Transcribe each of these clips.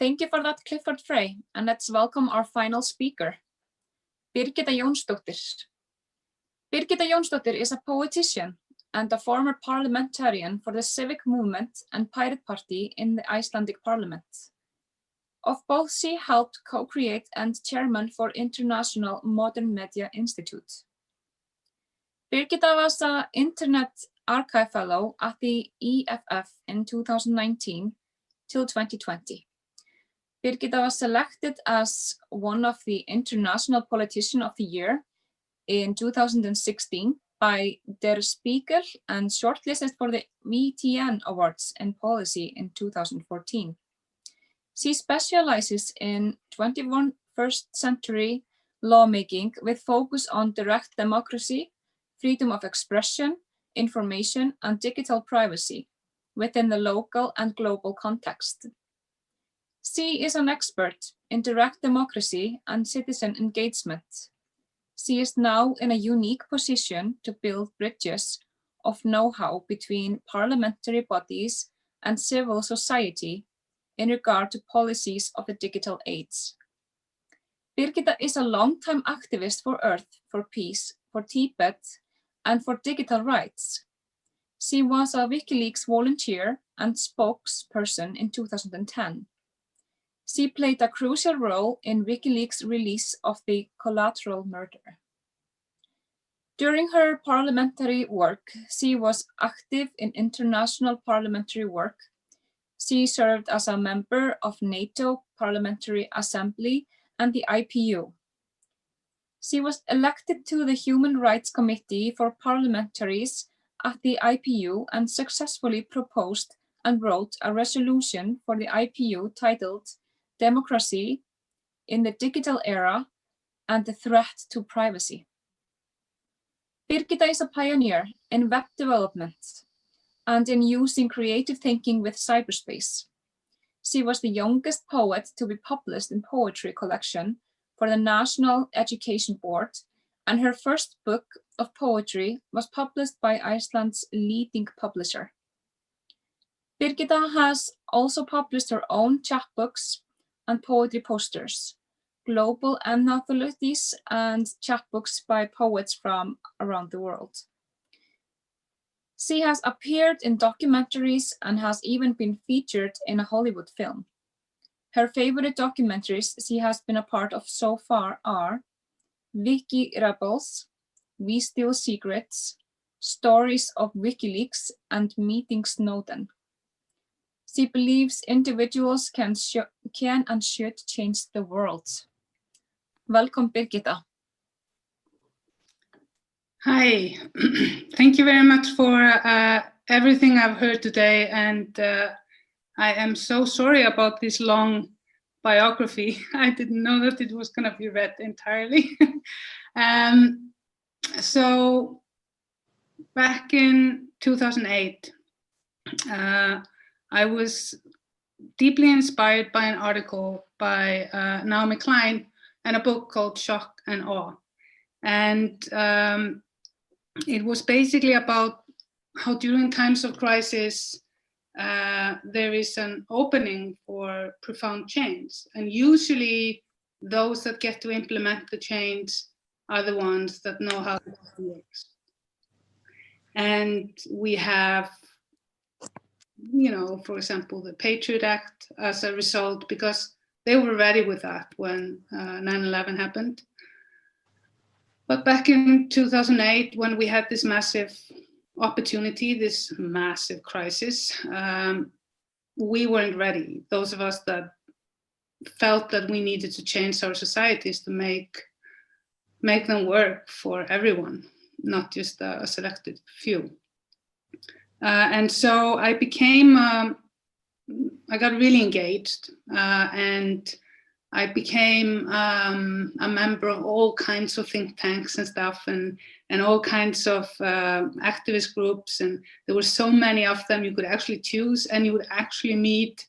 Thank you for that, Clifford Frey, and let's welcome our final speaker, Birgitta Jónsdóttir. Birgitta Jónsdóttir is a poetician and a former parliamentarian for the Civic Movement and Pirate Party in the Icelandic Parliament. Of both, she helped co-create and chairman for International Modern Media Institute. Birgitta was an Internet Archive Fellow at the EFF in 2019 till 2020. Birgitta was selected as one of the International Politician of the Year in 2016 by Der Spiegel and shortlisted for the VTN Awards in Policy in 2014. She specializes in 21st century lawmaking with focus on direct democracy, freedom of expression, information, and digital privacy within the local and global context. She is an expert in direct democracy and citizen engagement. She is now in a unique position to build bridges of know-how between parliamentary bodies and civil society in regard to policies of the digital age. Birgitta is a long-time activist for Earth, for Peace, for Tibet, and for digital rights. She was a WikiLeaks volunteer and spokesperson in 2010. She played a crucial role in WikiLeaks' release of the collateral murder. During her parliamentary work, she was active in international parliamentary work. She served as a member of NATO Parliamentary Assembly and the IPU. She was elected to the Human Rights Committee for Parliamentaries at the IPU and successfully proposed and wrote a resolution for the IPU titled Democracy in the Digital Era and the Threat to Privacy. Birgitta is a pioneer in web development and in using creative thinking with cyberspace. She was the youngest poet to be published in poetry collection for the National Education Board, and her first book of poetry was published by Iceland's leading publisher. Birgitta has also published her own chapbooks and poetry posters, global anthologies, and chapbooks by poets from around the world. She has appeared in documentaries and has even been featured in a Hollywood film. Her favorite documentaries she has been a part of so far are Wiki Rebels, We Steal Secrets, Stories of WikiLeaks, and Meeting Snowden. She believes individuals can and should change the world. Welcome, Birgitta. Hi, thank you very much for everything I've heard today, and I am so sorry about this long biography. I didn't know that it was going to be read entirely. So back in 2008, I was deeply inspired by an article by Naomi Klein and a book called Shock and Awe. And it was basically about how during times of crisis, there is an opening for profound change. And usually those that get to implement the change are the ones that know how it works. And we have, for example, the Patriot Act as a result, because they were ready with that when 9/11 happened. But back in 2008, when we had this massive opportunity, this massive crisis, we weren't ready. Those of us that felt that we needed to change our societies to make them work for everyone, not just a selected few. And so I got really engaged, and I became a member of all kinds of think tanks and stuff, and all kinds of activist groups, and there were so many of them you could actually choose, and you would actually meet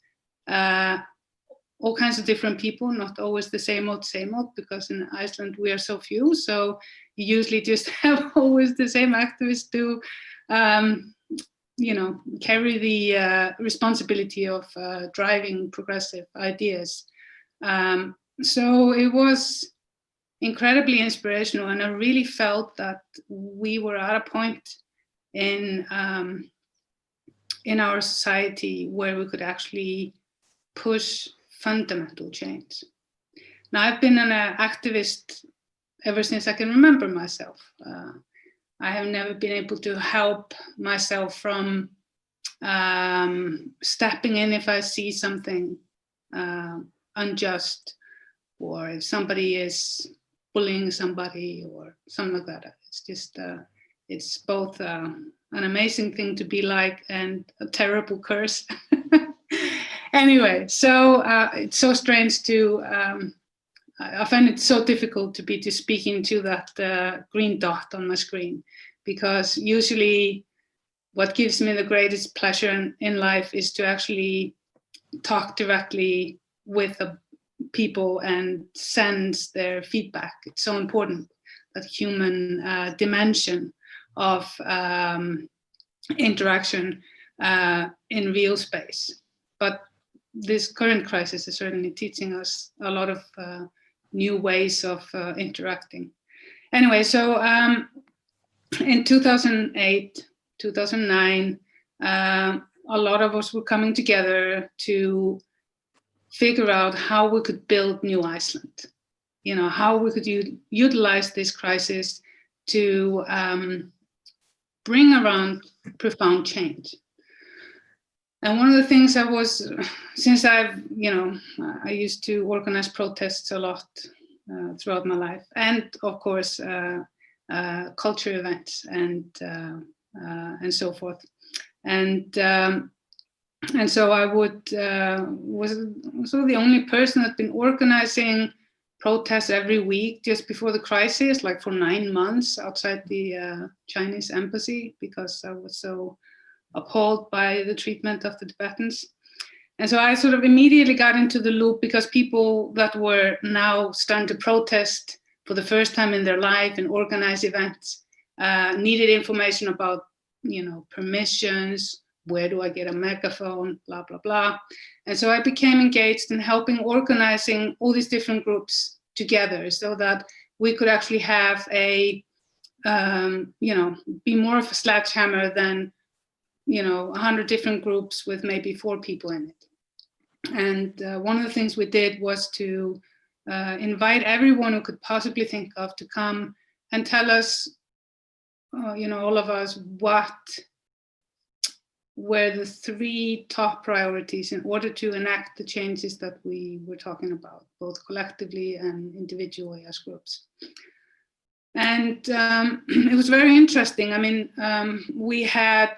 all kinds of different people, not always the same old, because in Iceland we are so few, so you usually just have always the same activists do carry the responsibility of driving progressive ideas. So it was incredibly inspirational, and I really felt that we were at a point in our society where we could actually push fundamental change. Now, I've been an activist ever since I can remember myself. I have never been able to help myself from stepping in if I see something unjust, or if somebody is bullying somebody or something like that. It's just, it's both an amazing thing to be like and a terrible curse. Anyway, so it's so strange to, I find it so difficult to be speaking to that green dot on my screen, because usually what gives me the greatest pleasure in life is to actually talk directly with the people and sense their feedback. It's so important, that human dimension of interaction in real space. But this current crisis is certainly teaching us a lot of new ways of interacting. Anyway, so in 2008, 2009, a lot of us were coming together to figure out how we could build new Iceland, how we could utilize this crisis to bring around profound change. And one of the things I was, since I used to organize protests a lot throughout my life, and of course, culture events and so forth. And so I was sort of the only person that's been organizing protests every week just before the crisis, like for 9 months outside the Chinese embassy, because I was so appalled by the treatment of the Tibetans. And so I sort of immediately got into the loop, because people that were now starting to protest for the first time in their life and organize events needed information about, permissions, where do I get a megaphone, blah, blah, blah. And so I became engaged in helping organizing all these different groups together, so that we could actually have be more of a sledgehammer than 100 different groups with maybe 4 people in it. And one of the things we did was to invite everyone who could possibly think of to come and tell us, all of us, what were the 3 top priorities in order to enact the changes that we were talking about, both collectively and individually as groups. And it was very interesting. I mean, we had,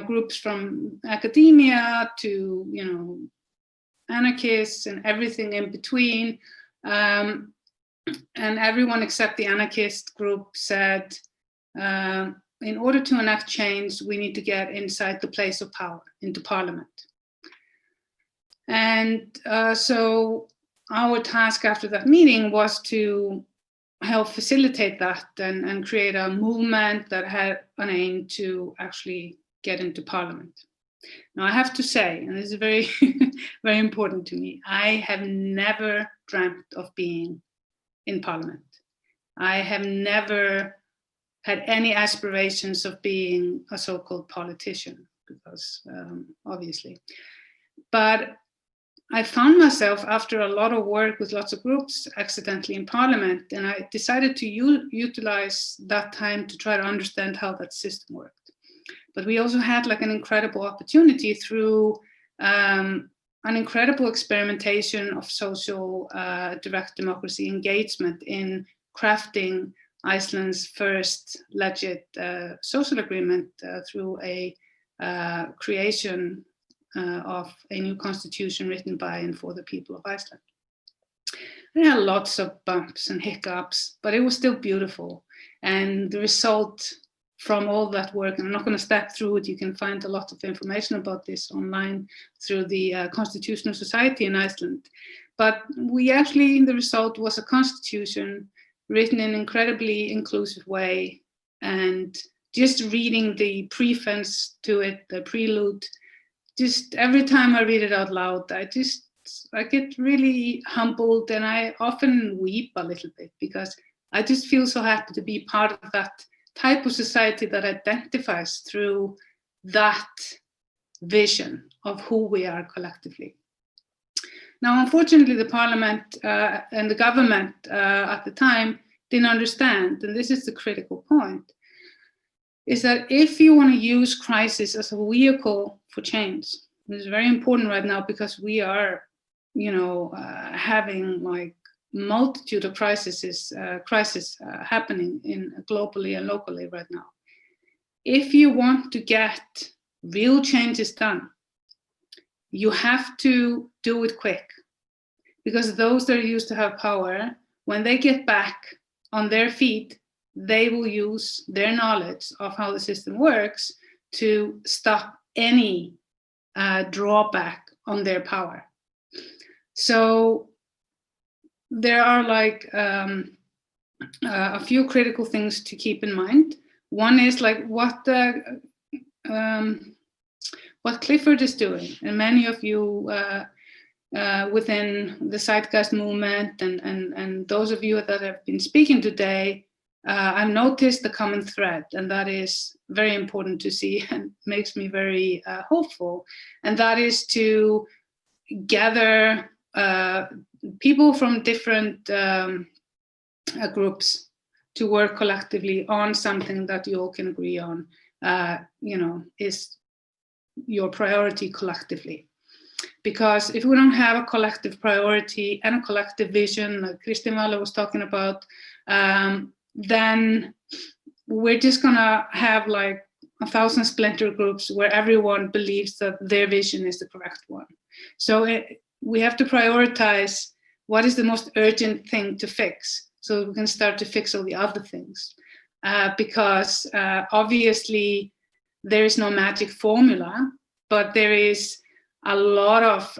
groups from academia to, anarchists and everything in between. And everyone except the anarchist group said, in order to enact change, we need to get inside the place of power, into parliament. And so our task after that meeting was to help facilitate that and create a movement that had an aim to actually get into parliament. Now I have to say, and this is very, very important to me, I have never dreamt of being in parliament. I have never had any aspirations of being a so-called politician, because obviously. But I found myself, after a lot of work with lots of groups, accidentally in parliament, and I decided to utilize that time to try to understand how that system worked. But we also had like an incredible opportunity through an incredible experimentation of social direct democracy engagement in crafting Iceland's first legit social agreement through a creation of a new constitution written by and for the people of Iceland. It had lots of bumps and hiccups, but it was still beautiful. And the result from all that work, and I'm not going to step through it, you can find a lot of information about this online through the Constitutional Society in Iceland. But we actually, the result was a constitution written in an incredibly inclusive way and just reading the preface to it, the prelude, just every time I read it out loud, I get really humbled, and I often weep a little bit because I just feel so happy to be part of that type of society that identifies through that vision of who we are collectively. Now, unfortunately, the parliament and the government at the time didn't understand, and this is the critical point, is that if you want to use crisis as a vehicle for change, this is very important right now because we are, having like multitude of crises happening globally and locally right now. If you want to get real changes done, you have to do it quick, because those that used to have power, when they get back on their feet, they will use their knowledge of how the system works to stop any drawback on their power. So there are like a few critical things to keep in mind. One is like what Clifford is doing, and many of you within the Zeitgeist Movement and those of you that have been speaking today, I've noticed the common thread, and that is very important to see and makes me very hopeful. And that is to gather people from different groups to work collectively on something that you all can agree on, is your priority collectively. Because if we don't have a collective priority and a collective vision, like Kristín Vala was talking about, then we're just gonna have like 1,000 splinter groups where everyone believes that their vision is the correct one. So we have to prioritize what is the most urgent thing to fix, so we can start to fix all the other things. Because obviously there is no magic formula, but there is a lot of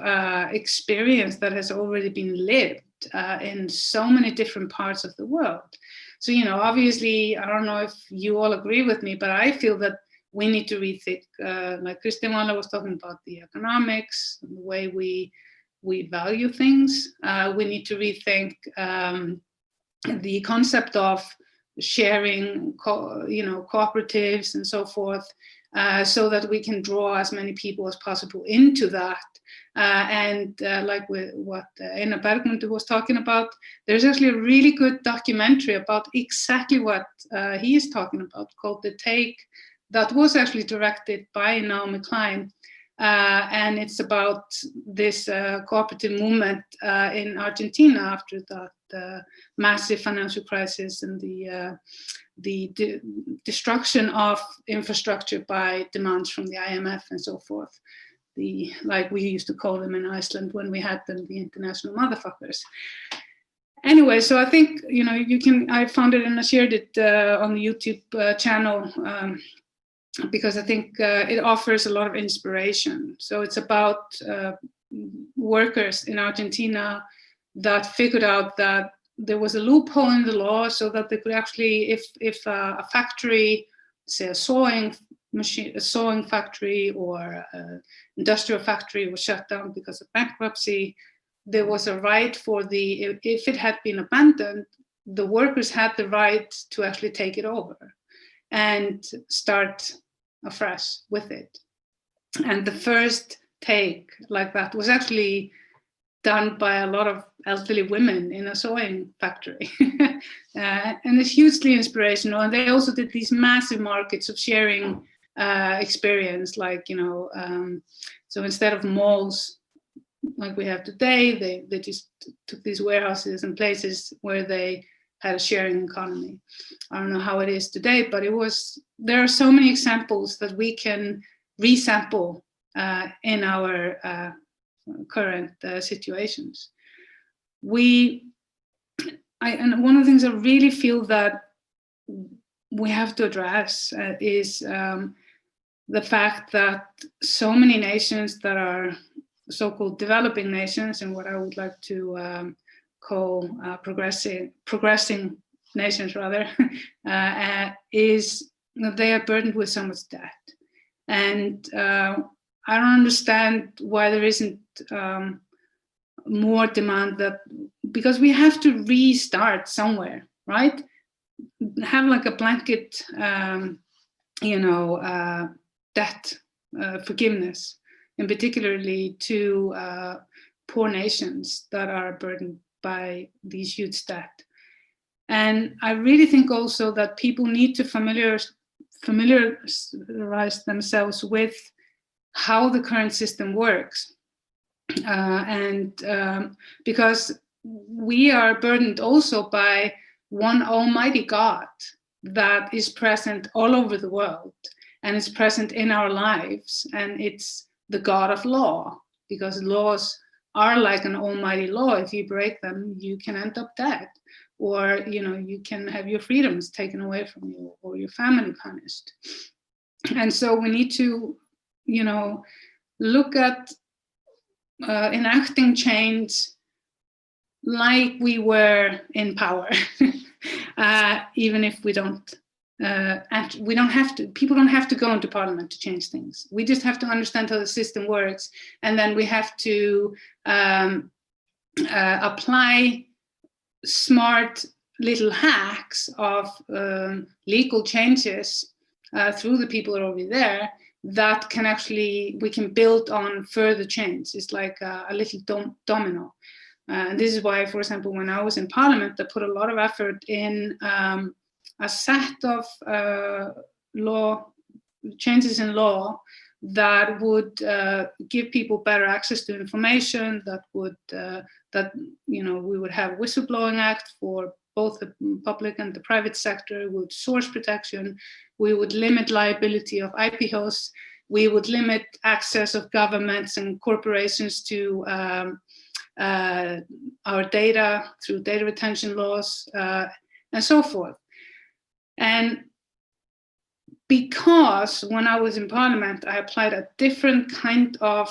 experience that has already been lived in so many different parts of the world. So, obviously, I don't know if you all agree with me, but I feel that we need to rethink, like Kristín Vala was talking about, the economics, the way we value things. We need to rethink the concept of sharing, cooperatives and so forth, so that we can draw as many people as possible into that. Like with what Einar Bergman was talking about, there's actually a really good documentary about exactly what he is talking about, called The Take, that was actually directed by Naomi Klein. And it's about this cooperative movement in Argentina after that massive financial crisis and the destruction of infrastructure by demands from the IMF and so forth. Like we used to call them in Iceland when we had them, the international motherfuckers. Anyway, so I think, I found it and I shared it on the YouTube channel, because I think it offers a lot of inspiration. So it's about workers in Argentina that figured out that there was a loophole in the law so that they could actually, if a factory, say a sewing factory or an industrial factory was shut down because of bankruptcy, there was a right for if it had been abandoned, the workers had the right to actually take it over and start afresh with it. And the first take like that was actually done by a lot of elderly women in a sewing factory. And it's hugely inspirational. And they also did these massive markets of sharing experience, like, so instead of malls like we have today, they just took these warehouses and places where they had a sharing economy. I don't know how it is today, but there are so many examples that we can resample in our current situations. And one of the things I really feel that we have to address is the fact that so many nations that are so-called developing nations, and what I would like to call progressing nations rather, is they are burdened with so much debt. And I don't understand why there isn't more demand, that because we have to restart somewhere, right? Have like a blanket, debt forgiveness, and particularly to poor nations that are burdened by these huge debt. And I really think also that people need to familiarize themselves with how the current system works. Because we are burdened also by one almighty God that is present all over the world and is present in our lives. And it's the God of law, because laws are like an almighty law. If you break them, you can end up dead, or you can have your freedoms taken away from you, or your family punished. And so we need to look at enacting change like we were in power, even if we don't. We don't have to. People don't have to go into parliament to change things. We just have to understand how the system works, and then we have to apply smart little hacks of legal changes through the people over there that can we can build on further change. It's like a little domino. And this is why, for example, when I was in parliament, I put a lot of effort in a set of changes in law that would give people better access to information, that would we would have whistleblowing act for both the public and the private sector, with source protection. We would limit liability of IP hosts. We would limit access of governments and corporations to our data through data retention laws, and so forth. And because when I was in parliament, I applied a different kind of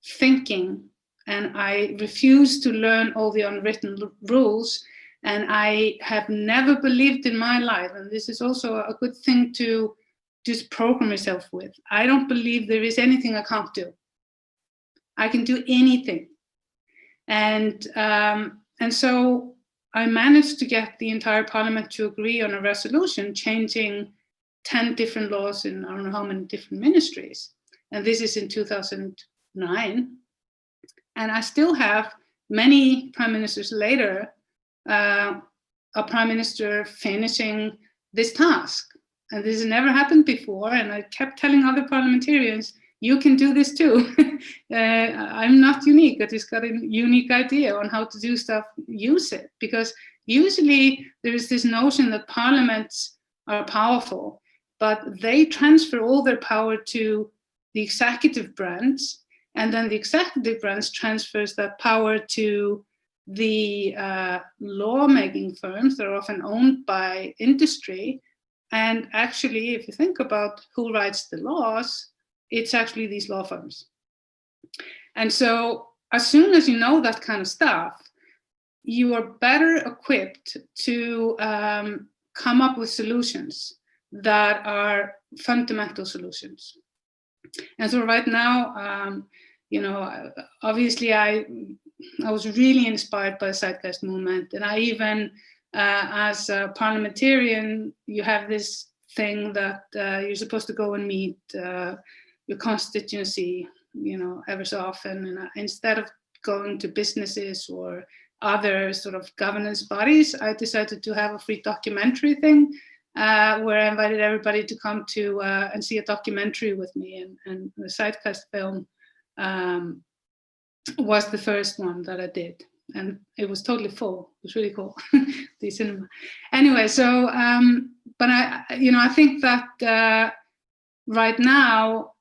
thinking, and I refused to learn all the unwritten rules. And I have never believed in my life, and this is also a good thing to just program yourself with. I don't believe there is anything I can't do. I can do anything. And so I managed to get the entire parliament to agree on a resolution changing 10 different laws in I don't know how many different ministries. And this is in 2009. And I still have, many prime ministers later, a prime minister finishing this task. And this has never happened before. And I kept telling other parliamentarians, you can do this too. I'm not unique. I just got a unique idea on how to do stuff, use it. Because usually there is this notion that parliaments are powerful, but they transfer all their power to the executive branch, and then the executive branch transfers that power to the lawmaking firms that are often owned by industry. And actually, if you think about who writes the laws, it's actually these law firms. And so as soon as you know that kind of stuff, you are better equipped to come up with solutions that are fundamental solutions. And so right now, obviously I was really inspired by the Zeitgeist Movement. And I even, as a parliamentarian, you have this thing that you're supposed to go and meet your constituency, ever so often. And instead of going to businesses or other sort of governance bodies, I decided to have a free documentary thing where I invited everybody to come to and see a documentary with me. And the Zeitgeist film was the first one that I did. And it was totally full. It was really cool, the cinema. Anyway, so, but I think that right now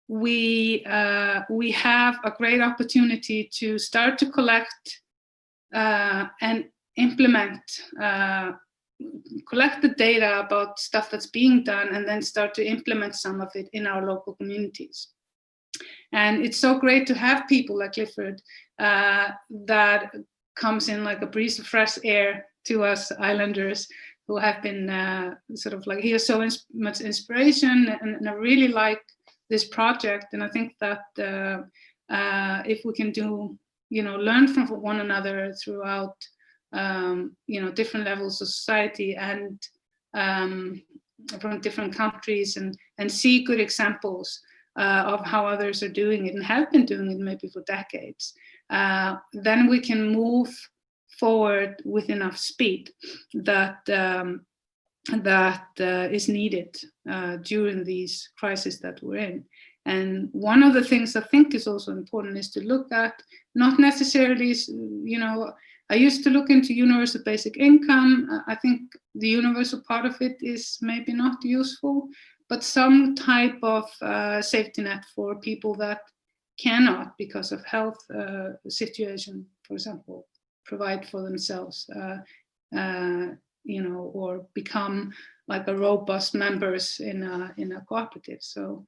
we have a great opportunity to start to collect and implement, collect the data about stuff that's being done, and then start to implement some of it in our local communities. And it's so great to have people like Clifford that comes in like a breeze of fresh air to us islanders who have been sort of like, here's so much inspiration, and I really like this project. And I think that if we can do, learn from one another throughout, different levels of society and from different countries, and see good examples of how others are doing it and have been doing it maybe for decades, then we can move forward with enough speed that is needed during these crises that we're in. And one of the things I think is also important is to look at, not necessarily, I used to look into universal basic income. I think the universal part of it is maybe not useful, but some type of safety net for people that cannot, because of health situation, for example, provide for themselves, or become like a robust members in a cooperative. So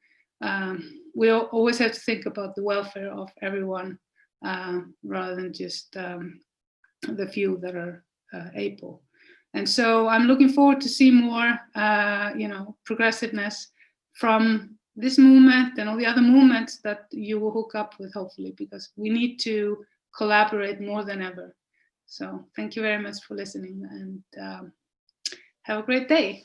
we always have to think about the welfare of everyone rather than just the few that are able. And so I'm looking forward to see more, progressiveness from this movement and all the other movements that you will hook up with, hopefully, because we need to collaborate more than ever. So thank you very much for listening, and have a great day.